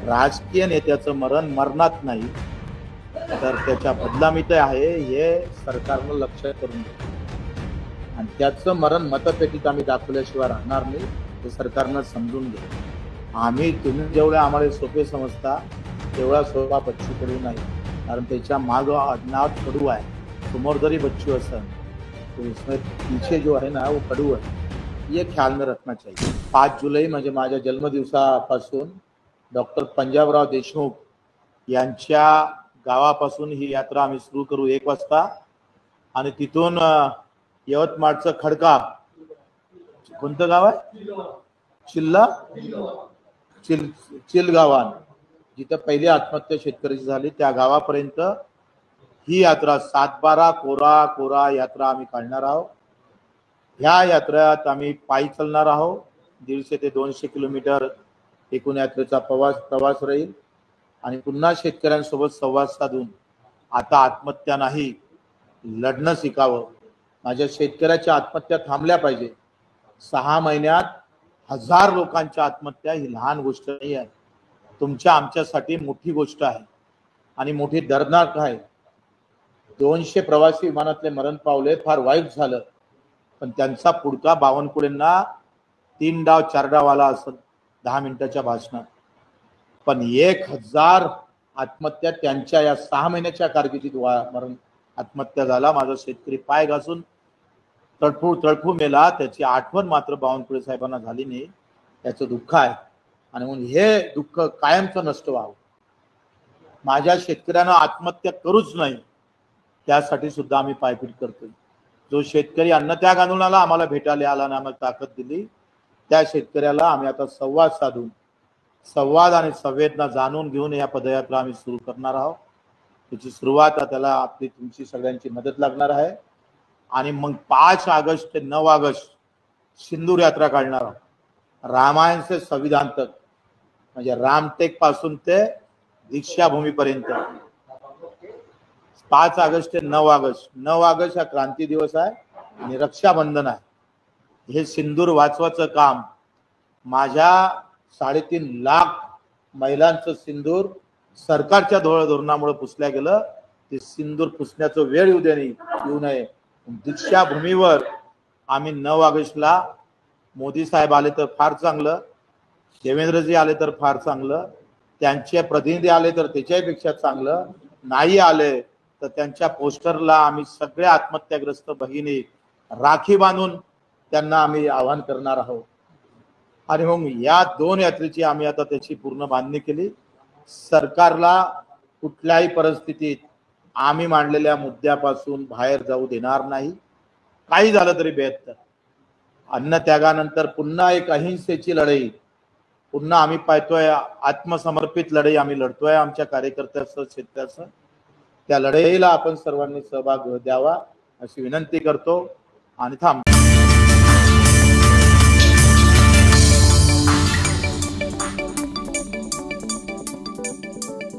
राजकीय नेत्याचं मरण मरणात नाही तर त्याच्या बदनामीत आहे हे सरकारनं लक्ष करून घेतलं आणि त्याचं मरण मतपेटीत आम्ही दाखवल्याशिवाय राहणार नाही हे सरकारनं समजून घ्या। आम्ही तुम्ही जेवढे आम्हाला सोपे समजता तेवढा सोपा बच्चू कडू नाही, कारण त्याच्या माग आडनाव कडू आहे। समोर जरी बच्चू असेल तो इसमें पीछे जो है ना वो कडू है, ये ख्याल में रखना चाहिए। 5 जुलै म्हणजे माझ्या जन्मदिवसापासून डॉक्टर पंजाबराव देशमुख यांच्या गावापासून ही यात्रा आम्ही सुरू करू 1 वाजता आणि तिथून यवतमाळचं खडका कोणतं गाव आहे चिल्ला चिलगावान जिथे पहिली आत्महत्या शेतकऱ्याची झाली त्या गावापर्यंत ही यात्रा 7-12 कोरा कोरा यात्रा आम्ही काढणार आहोत। ह्या यात्रेत आम्ही पायी चालणार आहोत। 150 ते 200 किलोमीटर एकूण यात्रेचा प्रवास राहील आणि पुन्हा शेतकऱ्यांसोबत संवाद साधून आता आत्महत्या नाही लढणं शिकावं। माझ्या शेतकऱ्याच्या आत्महत्या थांबल्या पाहिजे। 6 महिन्यात 1000 लोकांच्या आत्महत्या ही लहान गोष्ट नाही आहे, तुमच्या आमच्यासाठी मोठी गोष्ट आहे आणि मोठी दर्दनाक आहे। 200 प्रवासी विमानातले मरण पावले, फार वाईट झालं, पण त्यांचा पुढचा बावनकुळेंना 3 डाव 4 डाव आला असं 10 मिनिटाच्या भाषणात, पण 1000 आत्महत्या त्यांच्या या 6 महिन्याच्या कारकिर्दीत मरण आत्महत्या झाला। माझा शेतकरी पाय घासून तळफू मेला, त्याची आठवण मात्र बावनकुळे साहेबांना झाली नाही, त्याचं दुःख आहे आणि म्हणून हे दुःख कायमचं नष्ट व्हावं। माझ्या शेतकऱ्यांना आत्महत्या करूच नाही त्यासाठी सुद्धा आम्ही पायपीट करतोय। जो शेतकरी अन्नत्याग आंदोलनाला आम्हाला भेटायला आला आणि आम्हाला ताकद दिली त्या शेतकऱ्याला आम्ही आता संवाद साधून संवाद आणि संवेदना जाणून घेऊन या पदयात्रा आम्ही सुरू करणार आहोत। त्याची सुरुवात त्याला आपली तुमची सगळ्यांची मदत लागणार आहे आणि मग 5 ऑगस्ट ते 9 ऑगस्ट सिंदूर यात्रा काढणार आहोत। रामायण से संविधान तक म्हणजे रामटेक पासून ते दीक्षाभूमीपर्यंत 5 ऑगस्ट ते 9 ऑगस्ट 9 ऑगस्ट हा क्रांती दिवस आहे आणि रक्षाबंधन आहे। हे सिंदूर वाचवाचं काम माझ्या 3.5 लाख महिलांचं सिंदूर सरकारच्या धोरणामुळे पुसल्या गेलं, ते सिंदूर पुसण्याचं वेळ येऊ नये। दीक्षाभूमीवर आम्ही 9 ऑगस्टला मोदी साहेब आले तर फार चांगलं, देवेंद्रजी आले तर फार चांगलं, त्यांचे प्रतिनिधी आले तर त्याच्यापेक्षा चांगलं, नाही आले तर त्यांच्या पोस्टरला आम्ही सगळ्या आत्महत्याग्रस्त भगिनी राखी बांधून त्यांना आम्ही आवाहन करणार आहोत। आणि मग या 2 यात्रेची आम्ही आता त्याची पूर्ण बांधणी केली। सरकारला कुठल्याही परिस्थितीत आम्ही मांडलेल्या मुद्द्यापासून बाहेर जाऊ देणार नाही, काही झालं तरी बेहत्तर। अन्नत्यागानंतर पुन्हा एक अहिंसेची लढाई पुन्हा आम्ही पाहतोय, आत्मसमर्पित लढाई आम्ही लढतोय आमच्या कार्यकर्त्याचं शेतकऱ्याचं। त्या लढाईला आपण सर्वांनी सहभाग द्यावा अशी विनंती करतो आणि थांबतो।